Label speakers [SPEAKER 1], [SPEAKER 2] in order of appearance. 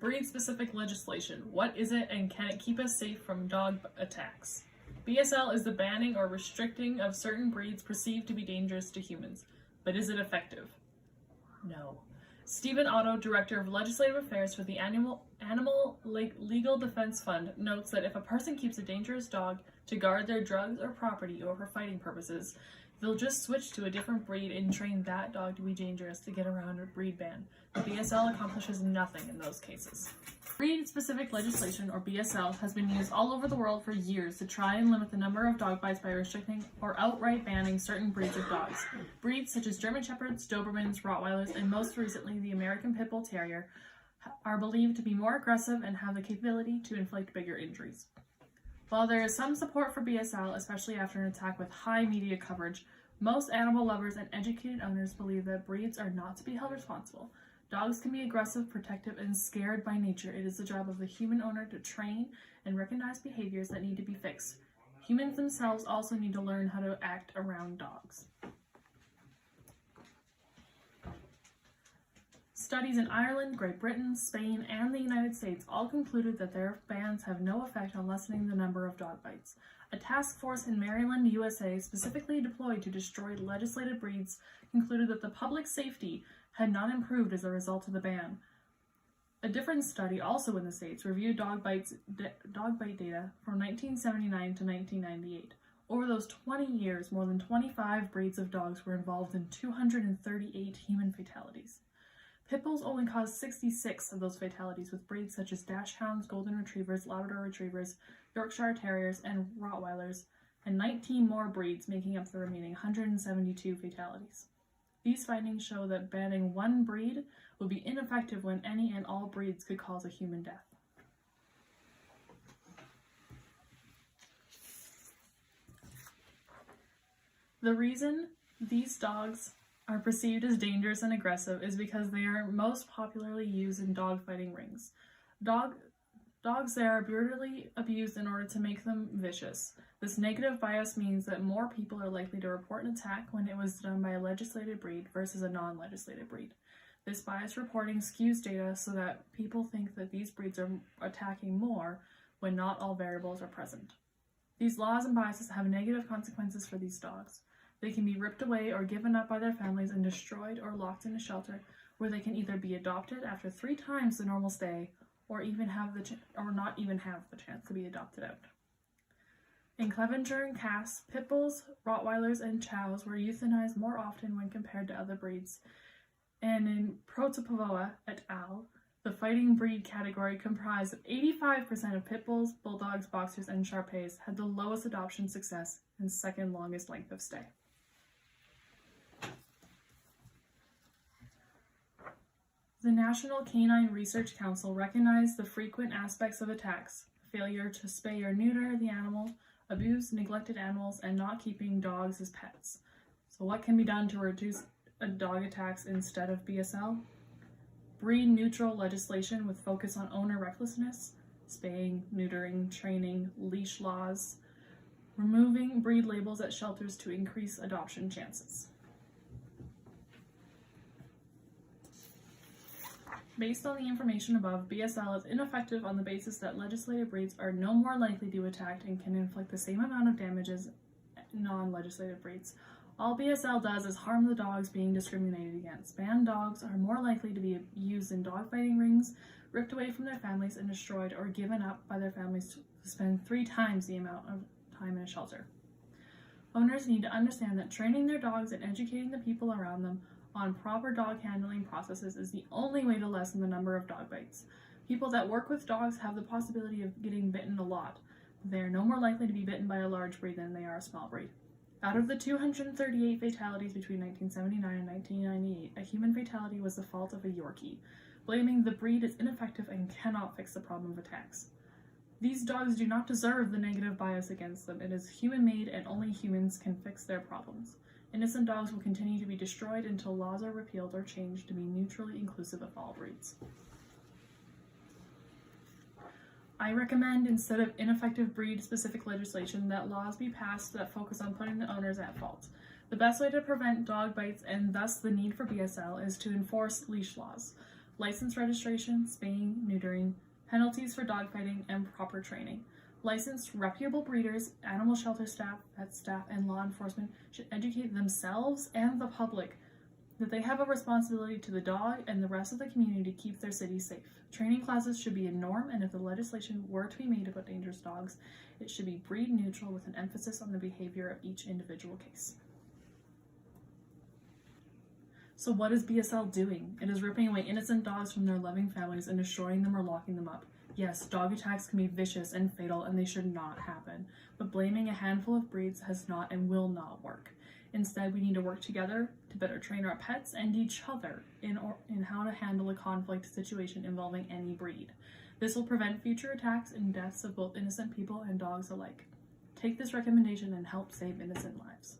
[SPEAKER 1] Breed-specific legislation. What is it and can it keep us safe from dog attacks? BSL is the banning or restricting of certain breeds perceived to be dangerous to humans. But is it effective? No. Stephen Otto, Director of Legislative Affairs for the Animal Legal Defense Fund, notes that if a person keeps a dangerous dog to guard their drugs or property or for fighting purposes, they'll just switch to a different breed and train that dog to be dangerous to get around a breed ban. The BSL accomplishes nothing in those cases. Breed-specific legislation, or BSL, has been used all over the world for years to try and limit the number of dog bites by restricting or outright banning certain breeds of dogs. Breeds such as German Shepherds, Dobermans, Rottweilers, and most recently the American Pit Bull Terrier are believed to be more aggressive and have the capability to inflict bigger injuries. While there is some support for BSL, especially after an attack with high media coverage, most animal lovers and educated owners believe that breeds are not to be held responsible. Dogs can be aggressive, protective, and scared by nature. It is the job of the human owner to train and recognize behaviors that need to be fixed. Humans themselves also need to learn how to act around dogs. Studies in Ireland, Great Britain, Spain, and the United States all concluded that their bans have no effect on lessening the number of dog bites. A task force in Maryland, USA, specifically deployed to destroy legislated breeds, concluded that the public safety had not improved as a result of the ban. A different study, also in the States, reviewed dog bite data from 1979 to 1998. Over those 20 years, more than 25 breeds of dogs were involved in 238 human fatalities. Pit bulls only caused 66 of those fatalities, with breeds such as Dachshunds, Golden Retrievers, Labrador Retrievers, Yorkshire Terriers, and Rottweilers, and 19 more breeds making up the remaining 172 fatalities. These findings show that banning one breed would be ineffective when any and all breeds could cause a human death. The reason these dogs are perceived as dangerous and aggressive is because they are most popularly used in dogfighting rings. Dogs there are brutally abused in order to make them vicious. This negative bias means that more people are likely to report an attack when it was done by a legislated breed versus a non-legislated breed. This bias reporting skews data so that people think that these breeds are attacking more when not all variables are present. These laws and biases have negative consequences for these dogs. They can be ripped away or given up by their families and destroyed or locked in a shelter where they can either be adopted after 3 times the normal stay or not even have the chance to be adopted out. In Clevenger and Cass, Pit Bulls, Rottweilers, and Chows were euthanized more often when compared to other breeds. And in Protopavoa et al., the fighting breed category comprised of 85% of Pit Bulls, Bulldogs, Boxers, and Shar-Peis had the lowest adoption success and second longest length of stay. The National Canine Research Council recognized the frequent aspects of attacks: failure to spay or neuter the animal, abused, neglected animals, and not keeping dogs as pets. So what can be done to reduce dog attacks instead of BSL? Breed-neutral legislation with focus on owner recklessness, spaying, neutering, training, leash laws, removing breed labels at shelters to increase adoption chances. Based on the information above, BSL is ineffective on the basis that legislated breeds are no more likely to be attacked and can inflict the same amount of damage as non-legislated breeds. All BSL does is harm the dogs being discriminated against. Banned dogs are more likely to be used in dogfighting rings, ripped away from their families and destroyed or given up by their families to spend 3 times the amount of time in a shelter. Owners need to understand that training their dogs and educating the people around them on proper dog handling processes is the only way to lessen the number of dog bites. People that work with dogs have the possibility of getting bitten a lot. They are no more likely to be bitten by a large breed than they are a small breed. Out of the 238 fatalities between 1979 and 1998, a human fatality was the fault of a Yorkie. Blaming the breed is ineffective and cannot fix the problem of attacks. These dogs do not deserve the negative bias against them. It is human-made and only humans can fix their problems. Innocent dogs will continue to be destroyed until laws are repealed or changed to be neutrally inclusive of all breeds. I recommend, instead of ineffective breed-specific legislation, that laws be passed that focus on putting the owners at fault. The best way to prevent dog bites, and thus the need for BSL, is to enforce leash laws. license registration, spaying, neutering, penalties for dogfighting, and proper training. Licensed, reputable breeders, animal shelter staff, vet staff, and law enforcement should educate themselves and the public that they have a responsibility to the dog and the rest of the community to keep their city safe. Training classes should be a norm, and if the legislation were to be made about dangerous dogs, it should be breed neutral with an emphasis on the behavior of each individual case. So what is BSL doing? It is ripping away innocent dogs from their loving families and destroying them or locking them up. Yes, dog attacks can be vicious and fatal, and they should not happen, but blaming a handful of breeds has not and will not work. Instead, we need to work together to better train our pets and each other in how to handle a conflict situation involving any breed. This will prevent future attacks and deaths of both innocent people and dogs alike. Take this recommendation and help save innocent lives.